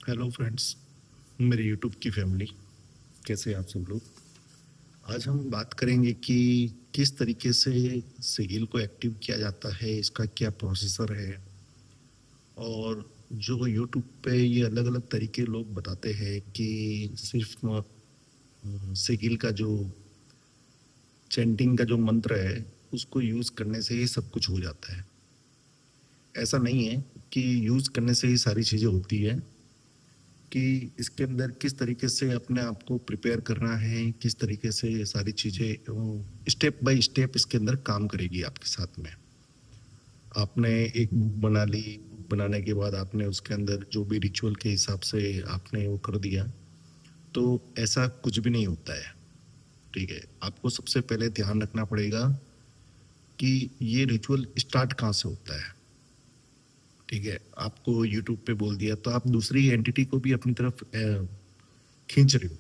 Hello friends, मेरे YouTube की family, कैसे हैं आप सब लोग। आज हम बात करेंगे कि किस तरीके से सिगिल को एक्टिव किया जाता है, इसका क्या प्रोसेसर है। और जो यूट्यूब पे ये अलग अलग तरीके लोग बताते हैं कि सिर्फ सिगिल का जो चैंटिंग का जो मंत्र है उसको यूज़ करने से ही सब कुछ हो जाता है। ऐसा नहीं है कि यूज़ करने से ही सारी चीज़ें होती है, कि इसके अंदर किस तरीके से अपने आप को प्रिपेयर करना है, किस तरीके से ये सारी चीज़ें स्टेप बाय स्टेप इसके अंदर काम करेगी आपके साथ में। आपने एक बुक बना ली, बुक बनाने के बाद आपने उसके अंदर जो भी रिचुअल के हिसाब से आपने वो कर दिया, तो ऐसा कुछ भी नहीं होता है। ठीक है, आपको सबसे पहले ध्यान रखना पड़ेगा कि ये रिचुअल स्टार्ट कहाँ से होता है। ठीक है, आपको यूट्यूब पे बोल दिया तो आप दूसरी एंटिटी को भी अपनी तरफ खींच रहे हो।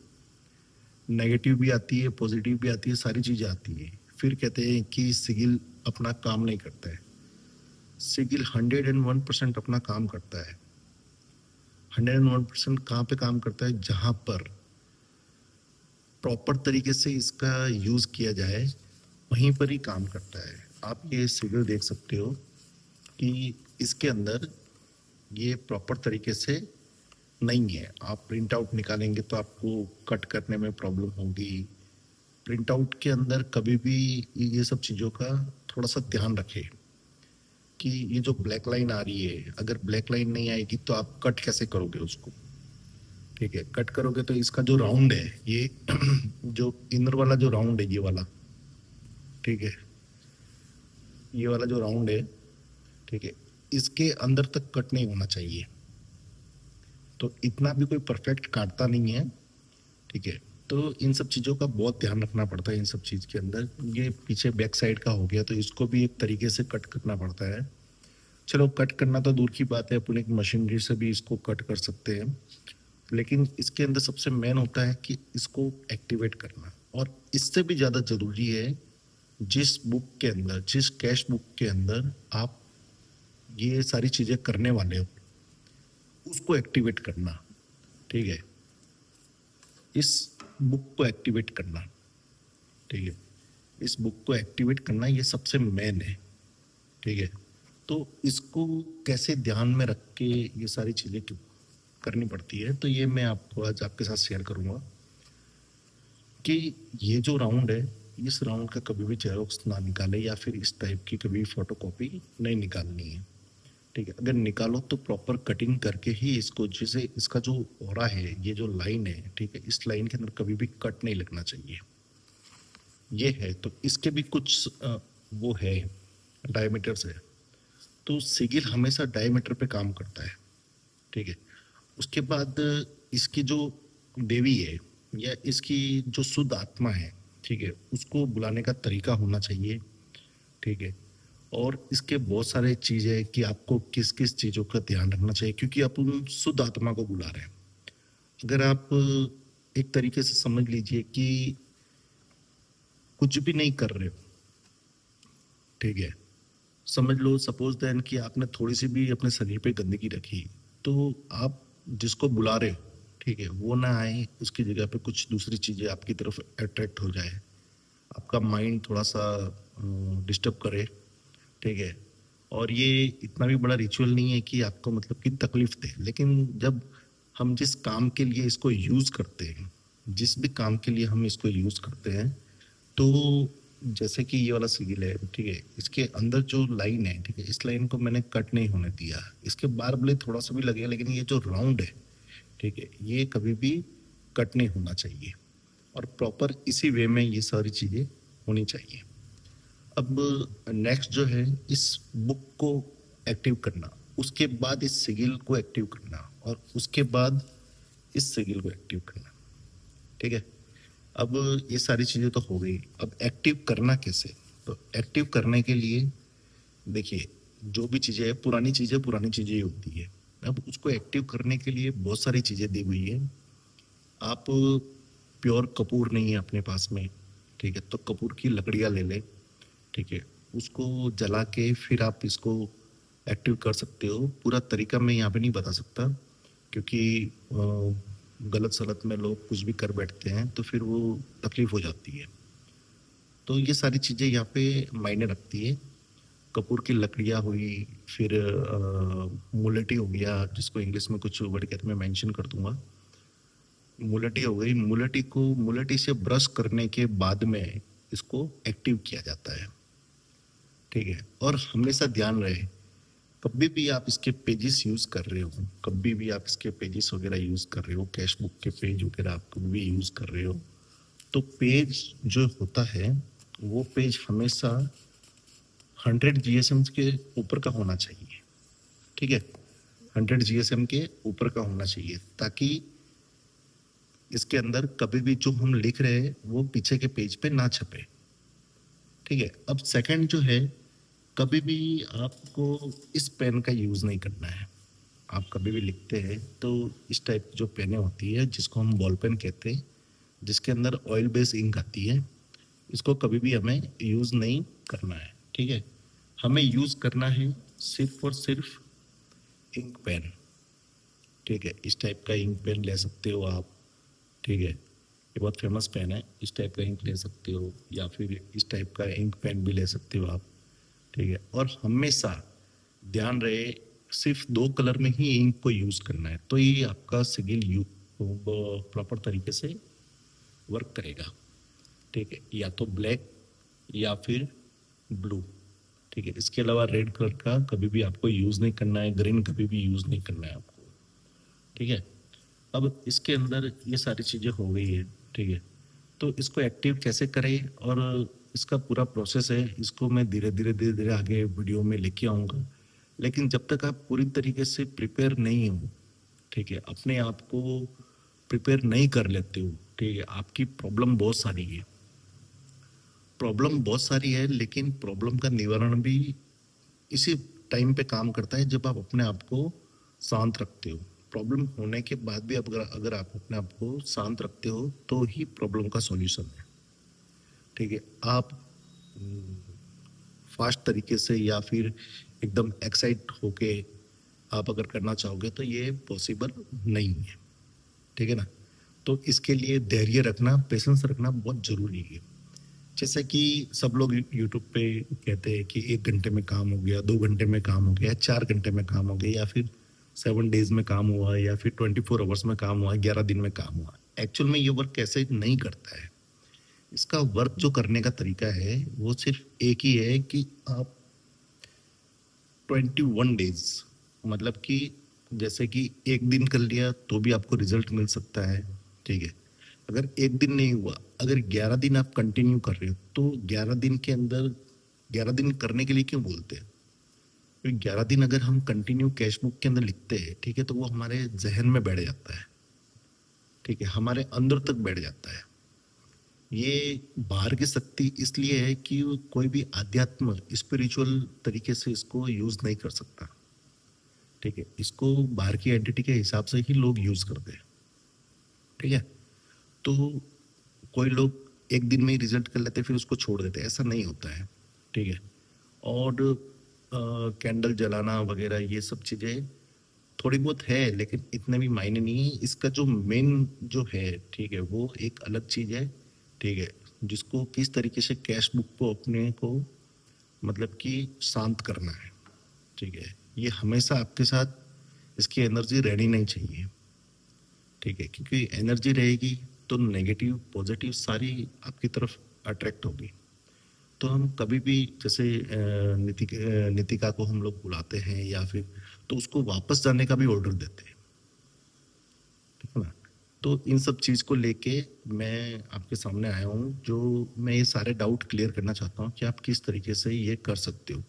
नेगेटिव भी आती है, पॉजिटिव भी आती है, सारी चीजें आती है। फिर कहते हैं कि सिगिल अपना काम नहीं करता है। सिगिल 101% अपना काम करता है। 101% कहाँ पे काम करता है? जहां पर प्रॉपर तरीके से इसका यूज किया जाए वहीं पर ही काम करता है। आप ये सिगिल देख सकते हो कि इसके अंदर ये प्रॉपर तरीके से नहीं है। आप प्रिंट आउट निकालेंगे तो आपको कट करने में प्रॉब्लम होगी। प्रिंट आउट के अंदर कभी भी ये सब चीज़ों का थोड़ा सा ध्यान रखें कि ये जो ब्लैक लाइन आ रही है, अगर ब्लैक लाइन नहीं आएगी तो आप कट कैसे करोगे उसको। ठीक है, कट करोगे तो इसका जो राउंड है ये जो इनर वाला जो राउंड है ये वाला, ठीक है, ये वाला जो राउंड है, ठीक है, इसके अंदर तक कट नहीं होना चाहिए। तो इतना भी कोई परफेक्ट काटता नहीं है। ठीक है, तो इन सब चीज़ों का बहुत ध्यान रखना पड़ता है। इन सब चीज़ के अंदर ये पीछे बैक साइड का हो गया तो इसको भी एक तरीके से कट करना पड़ता है। चलो, कट करना तो दूर की बात है, अपन एक मशीनरी से भी इसको कट कर सकते हैं, लेकिन इसके अंदर सबसे मेन होता है कि इसको एक्टिवेट करना। और इससे भी ज़्यादा ज़रूरी है, जिस बुक के अंदर, जिस कैश बुक के अंदर आप ये सारी चीज़ें करने वाले हो उसको एक्टिवेट करना। ठीक है, इस बुक को एक्टिवेट करना। ठीक है, इस बुक को एक्टिवेट करना ये सबसे मेन है। ठीक है, तो इसको कैसे ध्यान में रख के ये सारी चीज़ें करनी पड़ती है, तो ये मैं आपको आज आपके साथ शेयर करूंगा कि ये जो राउंड है, इस राउंड का कभी भी जेरोक्स ना निकाले या फिर इस टाइप की कभी फोटोकॉपी नहीं निकालनी है। ठीक है, अगर निकालो तो प्रॉपर कटिंग करके ही इसको, जैसे इसका जो ओरा है, ये जो लाइन है, ठीक है, इस लाइन के अंदर कभी भी कट नहीं लगना चाहिए। ये है, तो इसके भी कुछ वो है, डायमीटर्स है। तो सिगिल हमेशा डायमीटर पे काम करता है। ठीक है, उसके बाद इसकी जो देवी है या इसकी जो शुद्ध आत्मा है, ठीक है, उसको बुलाने का तरीका होना चाहिए। ठीक है, और इसके बहुत सारे चीज़ है कि आपको किस किस चीज़ों का ध्यान रखना चाहिए, क्योंकि अपन शुद्ध आत्मा को बुला रहे हैं। अगर आप एक तरीके से समझ लीजिए कि कुछ भी नहीं कर रहे हो, ठीक है, समझ लो सपोज देन कि आपने थोड़ी सी भी अपने शरीर पे गंदगी रखी, तो आप जिसको बुला रहे हो, ठीक है, वो ना आए, उसकी जगह पे कुछ दूसरी चीज़ें आपकी तरफ अट्रैक्ट हो जाए, आपका माइंड थोड़ा सा डिस्टर्ब करे। ठीक है, और ये इतना भी बड़ा रिचुअल नहीं है कि आपको मतलब कि तकलीफ दे, लेकिन जब हम जिस काम के लिए इसको यूज़ करते हैं, जिस भी काम के लिए हम इसको यूज़ करते हैं, तो जैसे कि ये वाला सिगिल है, ठीक है, इसके अंदर जो लाइन है, ठीक है, इस लाइन को मैंने कट नहीं होने दिया। इसके बार भले थोड़ा सा भी लगे, लेकिन ये जो राउंड है, ठीक है, ये कभी भी कट नहीं होना चाहिए। और प्रॉपर इसी वे में ये सारी चीज़ें होनी चाहिए। अब नेक्स्ट जो है, इस बुक को एक्टिव करना, उसके बाद इस सिगिल को एक्टिव करना, और उसके बाद इस सिगिल को एक्टिव करना। ठीक है, अब ये सारी चीज़ें तो हो गई। अब एक्टिव करना कैसे? तो एक्टिव करने के लिए देखिए, जो भी चीज़ें है, पुरानी चीज़ें ही होती है। अब उसको एक्टिव करने के लिए बहुत सारी चीज़ें दी हुई है। आप प्योर कपूर नहीं है अपने पास में, ठीक है, तो कपूर की लकड़ियाँ ले लें। ठीक है, उसको जला के फिर आप इसको एक्टिव कर सकते हो। पूरा तरीका मैं यहाँ पे नहीं बता सकता, क्योंकि गलत सलत में लोग कुछ भी कर बैठते हैं तो फिर वो तकलीफ हो जाती है। तो ये सारी चीज़ें यहाँ पे मायने रखती है। कपूर की लकड़ियाँ हुई, फिर मुलेटी हो गया, जिसको इंग्लिश में कुछ वर्ड कहते हैं, मैं मेंशन कर दूंगा। मुलेटी हो गई, मुलेटी से ब्रश करने के बाद में इसको एक्टिव किया जाता है। ठीक है, और हमेशा ध्यान रहे, कभी भी आप इसके पेजेस यूज कर रहे हो, कभी भी आप इसके पेजेस वगैरह यूज कर रहे हो, कैश बुक के पेज वगैरह आप कभी भी यूज कर रहे हो, तो पेज जो होता है वो पेज हमेशा 100 GSM के ऊपर का होना चाहिए। ठीक है, 100 GSM के ऊपर का होना चाहिए, ताकि इसके अंदर कभी भी जो हम लिख रहे हैं वो पीछे के पेज पे ना छपे। ठीक है, अब सेकंड जो है, कभी भी आपको इस पेन का यूज नहीं करना है। आप कभी भी लिखते हैं तो इस टाइप की जो पेनें होती है, जिसको हम बॉल पेन कहते हैं, जिसके अंदर ऑयल बेस इंक आती है, इसको कभी भी हमें यूज नहीं करना है। ठीक है, हमें यूज करना है सिर्फ और सिर्फ इंक पेन। ठीक है, इस टाइप का इंक पेन ले सकते हो आप। ठीक है, ये बहुत फेमस पेन है, इस टाइप का इंक ले सकते हो, या फिर इस टाइप का इंक पेन भी ले सकते हो आप। ठीक है, और हमेशा ध्यान रहे सिर्फ 2 कलर में ही इंक को यूज करना है, तो ये आपका सिगिल यू प्रॉपर तरीके से वर्क करेगा। ठीक है, या तो ब्लैक या फिर ब्लू। ठीक है, इसके अलावा रेड कलर का कभी भी आपको यूज नहीं करना है, ग्रीन कभी भी यूज नहीं करना है आपको। ठीक है, अब इसके अंदर ये सारी चीजें हो गई है। ठीक है, तो इसको एक्टिव कैसे करें और इसका पूरा प्रोसेस है, इसको मैं धीरे धीरे आगे वीडियो में लेके आऊँगा। लेकिन जब तक आप पूरी तरीके से प्रिपेयर नहीं हो, ठीक है, अपने आप को प्रिपेयर नहीं कर लेते हो, ठीक है, आपकी प्रॉब्लम बहुत सारी है। प्रॉब्लम बहुत सारी है, लेकिन प्रॉब्लम का निवारण भी इसी टाइम पे काम करता है जब आप अपने आप को शांत रखते हो। प्रॉब्लम होने के बाद भी अगर अगर आप अपने आप को शांत रखते हो तो ही प्रॉब्लम का सॉल्यूशन है। ठीक है, आप फास्ट तरीके से या फिर एकदम एक्साइट होके आप अगर करना चाहोगे तो ये पॉसिबल नहीं है। ठीक है ना, तो इसके लिए धैर्य रखना, पेशेंस रखना बहुत जरूरी है। जैसे कि सब लोग यूट्यूब पे कहते हैं कि 1 घंटे में काम हो गया, 2 घंटे में काम हो गया, 4 घंटे में काम हो गया, या फिर 7 डेज में काम हुआ, या फिर 24 आवर्स में काम हुआ, 11 दिन में काम हुआ। एक्चुअल में ये वर्क ऐसे नहीं करता है। इसका वर्क जो करने का तरीका है वो सिर्फ एक ही है कि आप 21 डेज, मतलब कि जैसे कि एक दिन कर लिया तो भी आपको रिजल्ट मिल सकता है। ठीक है, अगर एक दिन नहीं हुआ, अगर 11 दिन आप कंटिन्यू कर रहे हो, तो 11 दिन के अंदर, 11 दिन करने के लिए क्यों बोलते हैं, क्योंकि 11 दिन अगर हम कंटिन्यू कैश बुक के अंदर लिखते हैं, ठीक है, तो वो हमारे जहन में बैठ जाता है। ठीक है, हमारे अंदर तक बैठ जाता है। ये बाहर की शक्ति इसलिए है कि कोई भी आध्यात्म स्पिरिचुअल तरीके से इसको यूज नहीं कर सकता। ठीक है, इसको बाहर की एंटिटी के हिसाब से ही लोग यूज करते हैं। ठीक है, तो कोई लोग एक दिन में ही रिजल्ट कर लेते फिर उसको छोड़ देते, ऐसा नहीं होता है। ठीक है, और कैंडल जलाना वगैरह ये सब चीजें थोड़ी बहुत है, लेकिन इतने भी मायने नहीं है। इसका जो मेन जो है, ठीक है, वो एक अलग चीज है। ठीक है, जिसको किस तरीके से कैश बुक को अपने को मतलब कि शांत करना है। ठीक है, ये हमेशा आपके साथ इसकी एनर्जी रहनी नहीं चाहिए। ठीक है, क्योंकि एनर्जी रहेगी तो नेगेटिव पॉजिटिव सारी आपकी तरफ अट्रैक्ट होगी। तो हम कभी भी जैसे नितिका को हम लोग बुलाते हैं या फिर, तो उसको वापस जाने का भी ऑर्डर देते हैं। ठीक है ना, तो इन सब चीज को लेके मैं आपके सामने आया हूँ, जो मैं ये सारे डाउट क्लियर करना चाहता हूँ कि आप किस तरीके से ये कर सकते हो।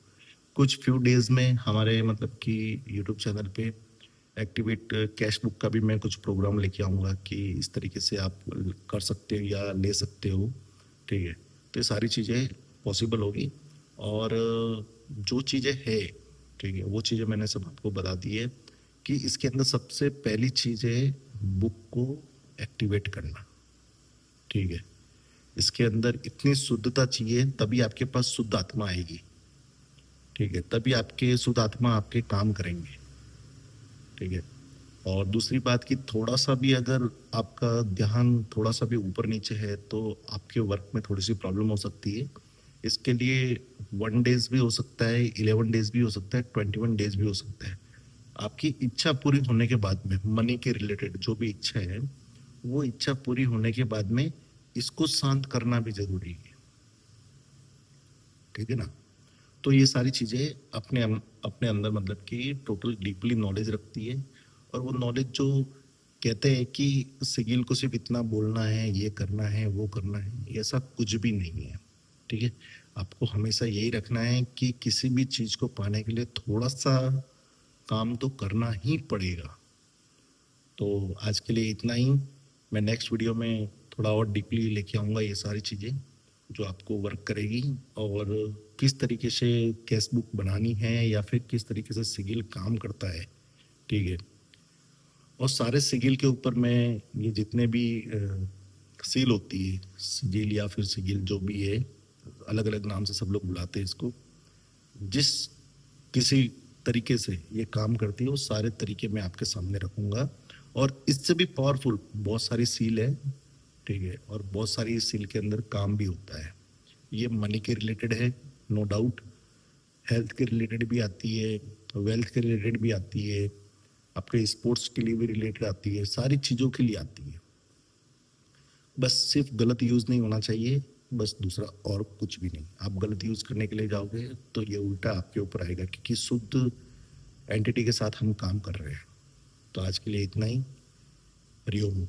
कुछ फ्यू डेज में हमारे मतलब कि यूट्यूब चैनल पे एक्टिवेट कैश बुक का भी मैं कुछ प्रोग्राम लेके आऊँगा कि इस तरीके से आप कर सकते हो या ले सकते हो। ठीक है, तो ये सारी चीज़ें पॉसिबल होगी। और जो चीज़ें है, ठीक है, वो चीज़ें मैंने सब आपको बता दी है कि इसके अंदर सबसे पहली चीज़ है बुक को एक्टिवेट करना। ठीक है, इसके अंदर इतनी शुद्धता चाहिए, तभी आपके पास शुद्ध आत्मा आएगी। ठीक है, तभी आपके शुद्ध आत्मा आपके काम करेंगे। ठीक है, और दूसरी बात कि थोड़ा सा भी अगर आपका ध्यान थोड़ा सा भी ऊपर नीचे है तो आपके वर्क में थोड़ी सी प्रॉब्लम हो सकती है। इसके लिए 1 डेज भी हो सकता है, 11 डेज भी हो सकता है, 21 डेज भी हो सकता है। आपकी इच्छा पूरी होने के बाद में मनी के रिलेटेड जो भी इच्छा है, वो इच्छा पूरी होने के बाद में इसको शांत करना भी जरूरी है। ठीक है ना? तो ये सारी चीजें अपने अंदर मतलब कि टोटल डीपली नॉलेज रखती है। और वो नॉलेज जो कहते हैं कि सिगिल को सिर्फ इतना बोलना है, ये करना है, वो करना है, ऐसा कुछ भी नहीं है। ठीक है? आपको हमेशा यही रखना है कि किसी भी चीज को पाने के लिए थोड़ा सा काम तो करना ही पड़ेगा। तो आज के लिए इतना ही। मैं नेक्स्ट वीडियो में थोड़ा और डीपली लेके आऊँगा ये सारी चीज़ें जो आपको वर्क करेगी, और किस तरीके से कैश बुक बनानी है या फिर किस तरीके से सिगिल काम करता है। ठीक है? और सारे सिगिल के ऊपर मैं ये जितने भी सील होती है, सिगिल या फिर सिगिल जो भी है, अलग अलग नाम से सब लोग बुलाते हैं इसको, जिस किसी तरीके से ये काम करती है वो सारे तरीके मैं आपके सामने रखूंगा। और इससे भी पावरफुल बहुत सारी सील है। ठीक है? और बहुत सारी इस सील के अंदर काम भी होता है। ये मनी के रिलेटेड है, नो डाउट। हेल्थ के रिलेटेड भी आती है, वेल्थ के रिलेटेड भी आती है, आपके स्पोर्ट्स के लिए भी रिलेटेड आती है, सारी चीज़ों के लिए आती है। बस सिर्फ गलत यूज़ नहीं होना चाहिए, बस दूसरा और कुछ भी नहीं। आप गलत यूज़ करने के लिए जाओगे तो ये उल्टा आपके ऊपर आएगा, क्योंकि शुद्ध एंटिटी के साथ हम काम कर रहे हैं। तो आज के लिए इतना ही। हरिओम।